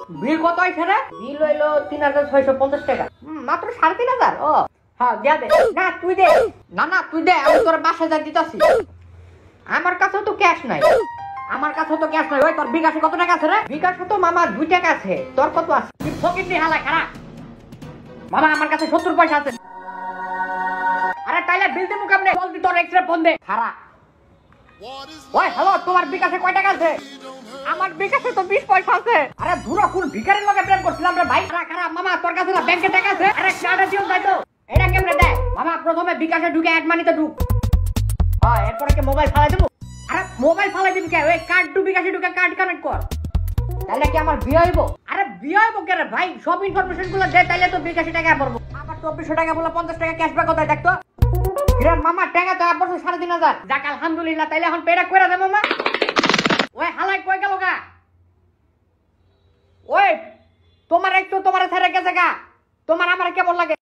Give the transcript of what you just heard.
বিল কত হয়েছে রে? বিল হইলো ৩,৬৫০ টাকা। মাত্র ৩,৫০০। ও হ্যাঁ দে দে। না তুই দে। না তুই দে, আমি তোর বাসায় যা দিতাছি। আমার কাছেও তো ক্যাশ নাই। ওই তোর বিকাশে কত টাকা আছে রে? বিকাশে তো মামা 2 টাকা আছে। তোর কত আছে? তুই ফকির হালা খারাপ। মামা আমার কাছে ৭০ পয়সা আছে। আরে তাইলে বিল দেবো কেমনে? জলদি তোর এক্সট্রা ফোন দে। খারাপ। ওই হ্যালো, তোমার বিকাশে কয় টাকা আছে? আমার বিকাশে তো 20 পয়সা আছে। আরে ধুরো, কোন ভিখারির লগে প্রেম করছিলাম রে ভাই? খারাপ মামা, তোর কাছে না ব্যাংকে টাকা আছে? আরে কার্ডে দিও তাই তো। এটা কেমনে দেয়? মামা প্রথমে বিকাশে ঢুকে অ্যাড মানিতে ঢুক। হ্যাঁ, এরপরে কি মোবাইল ফালাই দেবো? আরে মোবাইল ফালাই দিবি কে? ওই কার্ড টু বিকাশে ঢুকে কার্ড কানেক্ট কর। তাহলে কি আমার বিয়ে হইব? আরে বিয়ে হইব কে রে ভাই? সব ইনফরমেশন গুলো দে, তাইলে তো বিকাশে টাকা পড়বো। আমার ২৪০০ টাকা বলে ৫০ টাকা ক্যাশব্যাক কোথায় দেখতো? কিরণ মামা টাকা তো পড়ছে ৩,৫০০। যাক আলহামদুলিল্লাহ, তাইলে এখন পেটা কইরা দে মামা। ওই হালাই কই গেল গা? ওই তোমার একটু তোমার ছেড়ে গেছে গা। তোমার আমার কেমন লাগে?